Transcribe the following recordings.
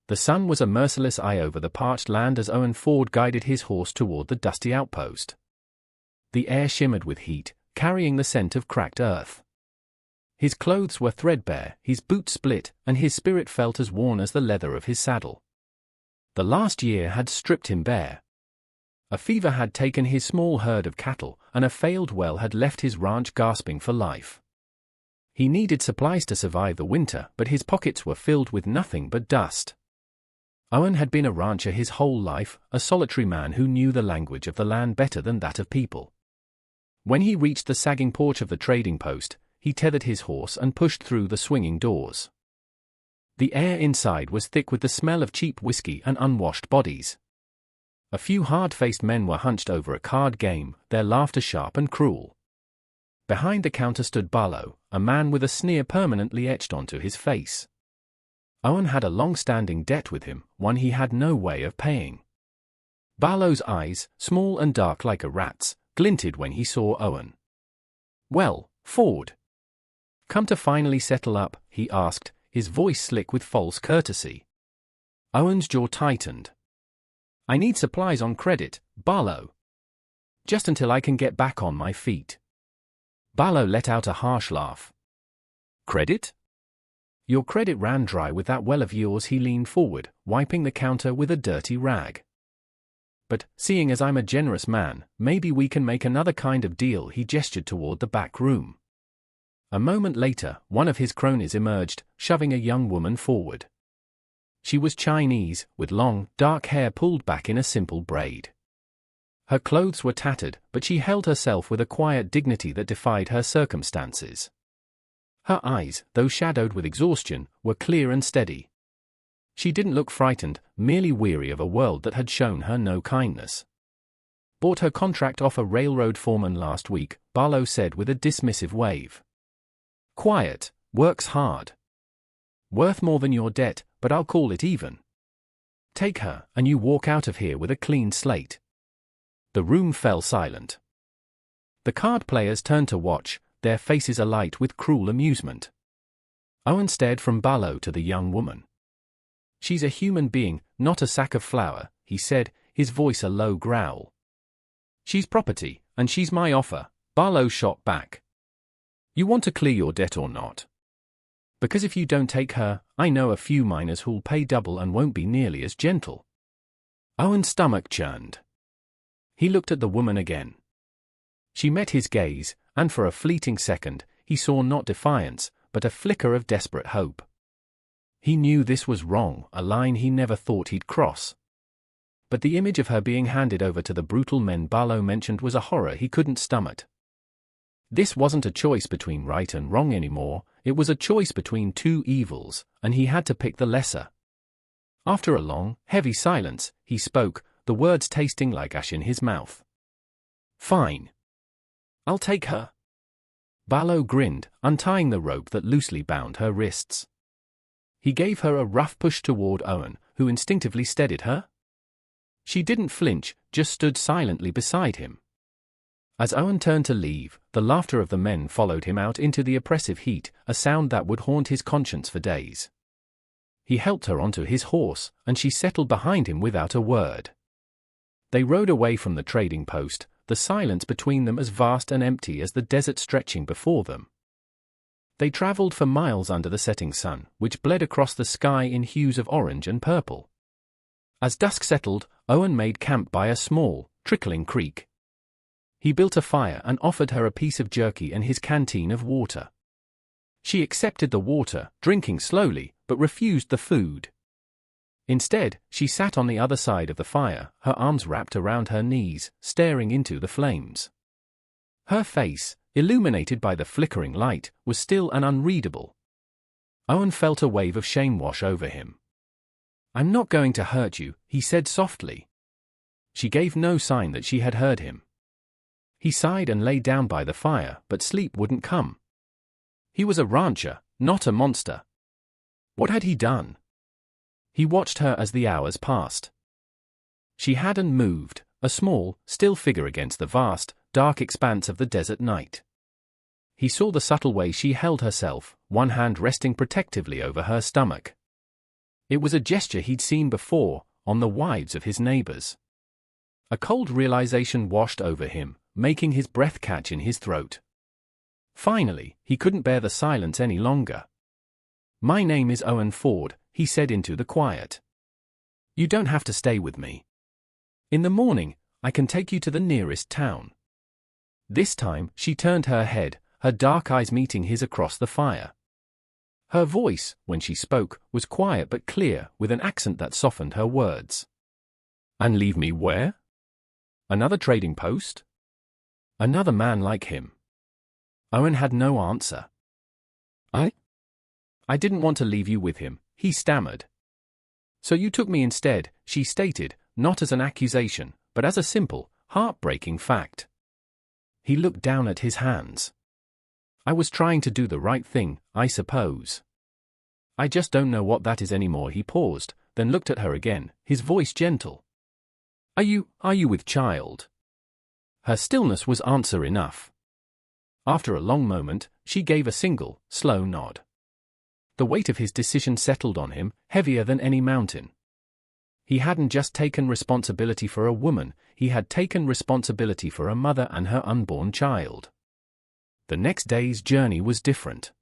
The sun was a merciless eye over the parched land as Owen Ford guided his horse toward the dusty outpost. The air shimmered with heat, carrying the scent of cracked earth. His clothes were threadbare, his boots split, and his spirit felt as worn as the leather of his saddle. The last year had stripped him bare. A fever had taken his small herd of cattle, and a failed well had left his ranch gasping for life. He needed supplies to survive the winter, but his pockets were filled with nothing but dust. Owen had been a rancher his whole life, a solitary man who knew the language of the land better than that of people. When he reached the sagging porch of the trading post, he tethered his horse and pushed through the swinging doors. The air inside was thick with the smell of cheap whiskey and unwashed bodies. A few hard-faced men were hunched over a card game, their laughter sharp and cruel. Behind the counter stood Barlow, a man with a sneer permanently etched onto his face. Owen had a long-standing debt with him, one he had no way of paying. Barlow's eyes, small and dark like a rat's, glinted when he saw Owen. "Well, Ford, come to finally settle up?" he asked, his voice slick with false courtesy. Owen's jaw tightened. "I need supplies on credit, Barlow. Just until I can get back on my feet." Barlow let out a harsh laugh. "Credit? Your credit ran dry with that well of yours." He leaned forward, wiping the counter with a dirty rag. "But, seeing as I'm a generous man, maybe we can make another kind of deal." He gestured toward the back room. A moment later, one of his cronies emerged, shoving a young woman forward. She was Chinese, with long, dark hair pulled back in a simple braid. Her clothes were tattered, but she held herself with a quiet dignity that defied her circumstances. Her eyes, though shadowed with exhaustion, were clear and steady. She didn't look frightened, merely weary of a world that had shown her no kindness. "Bought her contract off a railroad foreman last week," Barlow said with a dismissive wave. "Quiet, works hard. Worth more than your debt, but I'll call it even. Take her, and you walk out of here with a clean slate." The room fell silent. The card players turned to watch, their faces alight with cruel amusement. Owen stared from Barlow to the young woman. "She's a human being, not a sack of flour," he said, his voice a low growl. "She's property, and she's my offer," Barlow shot back. "You want to clear your debt or not? Because if you don't take her, I know a few miners who'll pay double and won't be nearly as gentle." Owen's stomach churned. He looked at the woman again. She met his gaze, and for a fleeting second, he saw not defiance, but a flicker of desperate hope. He knew this was wrong, a line he never thought he'd cross. But the image of her being handed over to the brutal men Barlow mentioned was a horror he couldn't stomach. This wasn't a choice between right and wrong anymore, it was a choice between two evils, and he had to pick the lesser. After a long, heavy silence, he spoke, the words tasting like ash in his mouth. "Fine. I'll take her." Barlow grinned, untying the rope that loosely bound her wrists. He gave her a rough push toward Owen, who instinctively steadied her. She didn't flinch, just stood silently beside him. As Owen turned to leave, the laughter of the men followed him out into the oppressive heat, a sound that would haunt his conscience for days. He helped her onto his horse, and she settled behind him without a word. They rode away from the trading post, the silence between them as vast and empty as the desert stretching before them. They traveled for miles under the setting sun, which bled across the sky in hues of orange and purple. As dusk settled, Owen made camp by a small, trickling creek. He built a fire and offered her a piece of jerky and his canteen of water. She accepted the water, drinking slowly, but refused the food. Instead, she sat on the other side of the fire, her arms wrapped around her knees, staring into the flames. Her face, illuminated by the flickering light, was still and unreadable. Owen felt a wave of shame wash over him. "I'm not going to hurt you," he said softly. She gave no sign that she had heard him. He sighed and lay down by the fire, but sleep wouldn't come. He was a rancher, not a monster. What had he done? He watched her as the hours passed. She hadn't moved, a small, still figure against the vast, dark expanse of the desert night. He saw the subtle way she held herself, one hand resting protectively over her stomach. It was a gesture he'd seen before, on the wives of his neighbors. A cold realization washed over him, making his breath catch in his throat. Finally, he couldn't bear the silence any longer. "My name is Owen Ford," he said into the quiet. "You don't have to stay with me. In the morning, I can take you to the nearest town." This time, she turned her head, her dark eyes meeting his across the fire. Her voice, when she spoke, was quiet but clear, with an accent that softened her words. "And leave me where? Another trading post? Another man like him?" Owen had no answer. I didn't want to leave you with him," he stammered. "So you took me instead," she stated, not as an accusation, but as a simple, heartbreaking fact. He looked down at his hands. "I was trying to do the right thing, I suppose. I just don't know what that is anymore." He paused, then looked at her again, his voice gentle. Are you with child?" Her stillness was answer enough. After a long moment, she gave a single, slow nod. The weight of his decision settled on him, heavier than any mountain. He hadn't just taken responsibility for a woman, he had taken responsibility for a mother and her unborn child. The next day's journey was different.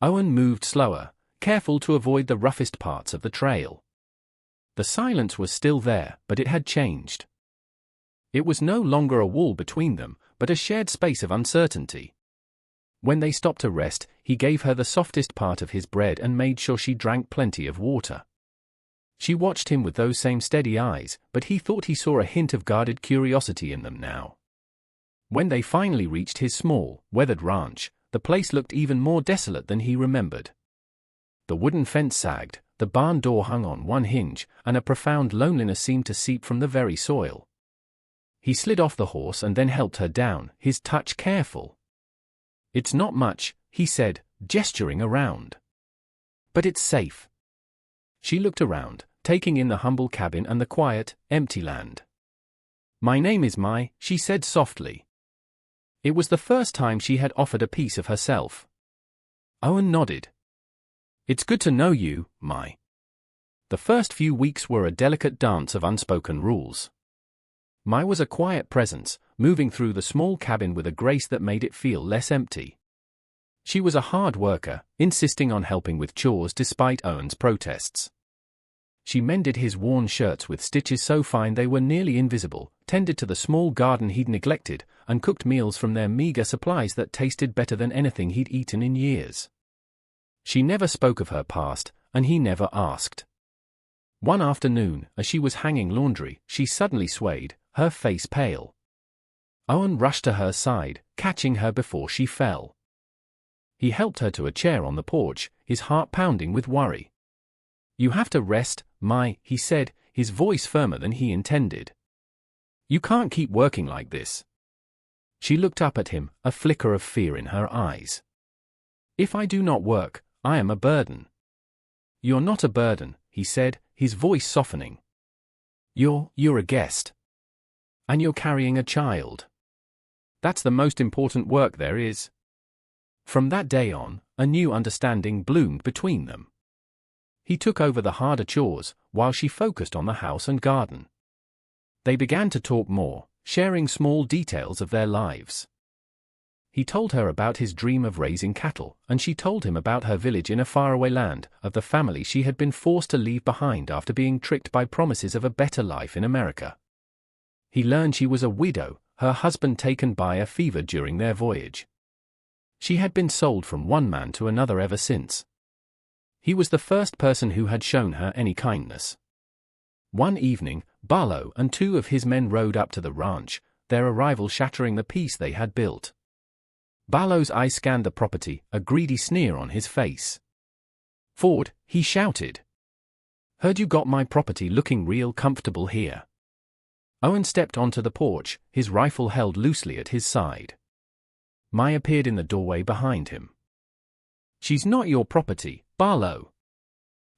Owen moved slower, careful to avoid the roughest parts of the trail. The silence was still there, but it had changed. It was no longer a wall between them, but a shared space of uncertainty. When they stopped to rest, he gave her the softest part of his bread and made sure she drank plenty of water. She watched him with those same steady eyes, but he thought he saw a hint of guarded curiosity in them now. When they finally reached his small, weathered ranch, the place looked even more desolate than he remembered. The wooden fence sagged, the barn door hung on one hinge, and a profound loneliness seemed to seep from the very soil. He slid off the horse and then helped her down, his touch careful. "It's not much," he said, gesturing around. "But it's safe." She looked around, taking in the humble cabin and the quiet, empty land. "My name is Mai," she said softly. It was the first time she had offered a piece of herself. Owen nodded. "It's good to know you, Mai." The first few weeks were a delicate dance of unspoken rules. Mai was a quiet presence, moving through the small cabin with a grace that made it feel less empty. She was a hard worker, insisting on helping with chores despite Owen's protests. She mended his worn shirts with stitches so fine they were nearly invisible, tended to the small garden he'd neglected, and cooked meals from their meager supplies that tasted better than anything he'd eaten in years. She never spoke of her past, and he never asked. One afternoon, as she was hanging laundry, she suddenly swayed, her face pale. Owen rushed to her side, catching her before she fell. He helped her to a chair on the porch, his heart pounding with worry. "You have to rest, Mai," he said, his voice firmer than he intended. "You can't keep working like this." She looked up at him, a flicker of fear in her eyes. "If I do not work, I am a burden." "You're not a burden," he said, his voice softening. You're a guest. And you're carrying a child. That's the most important work there is." From that day on, a new understanding bloomed between them. He took over the harder chores, while she focused on the house and garden. They began to talk more, sharing small details of their lives. He told her about his dream of raising cattle, and she told him about her village in a faraway land, of the family she had been forced to leave behind after being tricked by promises of a better life in America. He learned she was a widow, her husband taken by a fever during their voyage. She had been sold from one man to another ever since. He was the first person who had shown her any kindness. One evening, Barlow and two of his men rode up to the ranch, their arrival shattering the peace they had built. Barlow's eyes scanned the property, a greedy sneer on his face. "Ford," he shouted. "Heard you got my property looking real comfortable here." Owen stepped onto the porch, his rifle held loosely at his side. Mai appeared in the doorway behind him. "She's not your property, Barlow.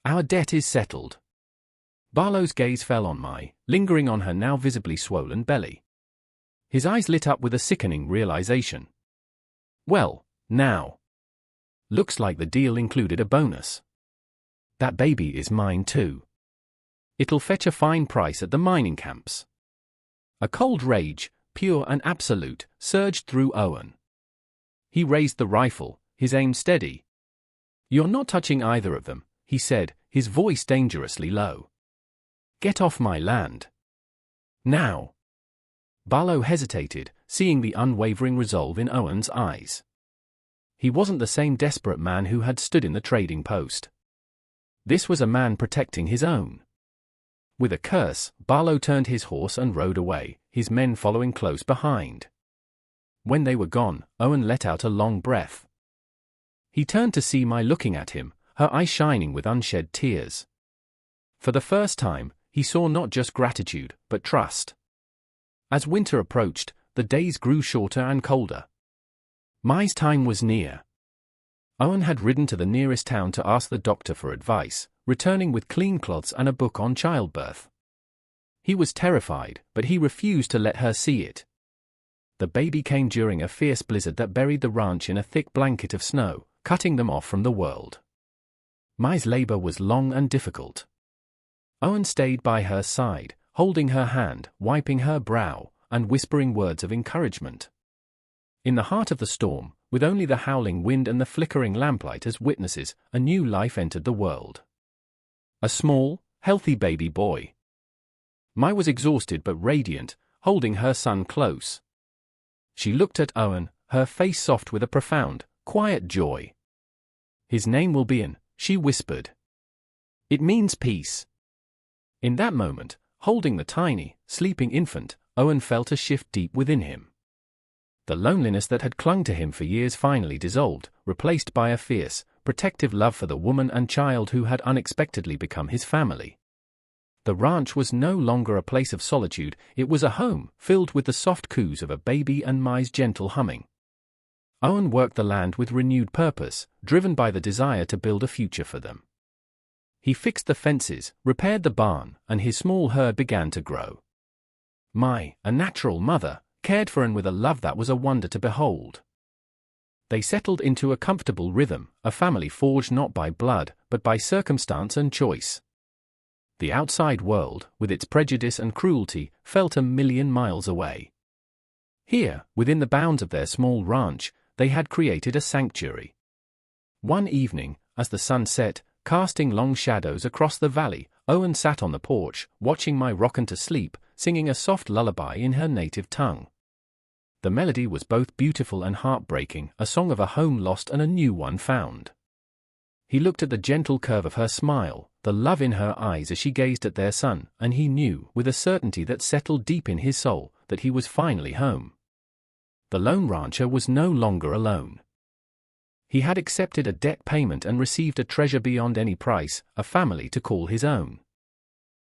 Our debt is settled." Barlow's gaze fell on Mai, lingering on her now visibly swollen belly. His eyes lit up with a sickening realization. "Well, now. Looks like the deal included a bonus." That baby is mine too. It'll fetch a fine price at the mining camps. A cold rage, pure and absolute, surged through Owen. He raised the rifle, his aim steady. "You're not touching either of them," he said, his voice dangerously low. "Get off my land. Now." Barlow hesitated, seeing the unwavering resolve in Owen's eyes. He wasn't the same desperate man who had stood in the trading post. This was a man protecting his own. With a curse, Barlow turned his horse and rode away, his men following close behind. When they were gone, Owen let out a long breath. He turned to see Mai looking at him, her eyes shining with unshed tears. For the first time, he saw not just gratitude, but trust. As winter approached, the days grew shorter and colder. Mai's time was near. Owen had ridden to the nearest town to ask the doctor for advice, returning with clean cloths and a book on childbirth. He was terrified, but he refused to let her see it. The baby came during a fierce blizzard that buried the ranch in a thick blanket of snow, cutting them off from the world. Mai's labor was long and difficult. Owen stayed by her side, holding her hand, wiping her brow, and whispering words of encouragement. In the heart of the storm, with only the howling wind and the flickering lamplight as witnesses, a new life entered the world. A small, healthy baby boy. Mai was exhausted but radiant, holding her son close. She looked at Owen, her face soft with a profound, quiet joy. "His name will be An," she whispered. "It means peace." In that moment, holding the tiny, sleeping infant, Owen felt a shift deep within him. The loneliness that had clung to him for years finally dissolved, replaced by a fierce, protective love for the woman and child who had unexpectedly become his family. The ranch was no longer a place of solitude, it was a home, filled with the soft coos of a baby and Mai's gentle humming. Owen worked the land with renewed purpose, driven by the desire to build a future for them. He fixed the fences, repaired the barn, and his small herd began to grow. Mai, a natural mother, cared for An with a love that was a wonder to behold. They settled into a comfortable rhythm, a family forged not by blood, but by circumstance and choice. The outside world, with its prejudice and cruelty, felt 1,000,000 miles away. Here, within the bounds of their small ranch, they had created a sanctuary. One evening, as the sun set, casting long shadows across the valley, Owen sat on the porch, watching Mai rocken to sleep, singing a soft lullaby in her native tongue. The melody was both beautiful and heartbreaking, a song of a home lost and a new one found. He looked at the gentle curve of her smile, the love in her eyes as she gazed at their son, and he knew, with a certainty that settled deep in his soul, that he was finally home. The lone rancher was no longer alone. He had accepted a debt payment and received a treasure beyond any price, a family to call his own.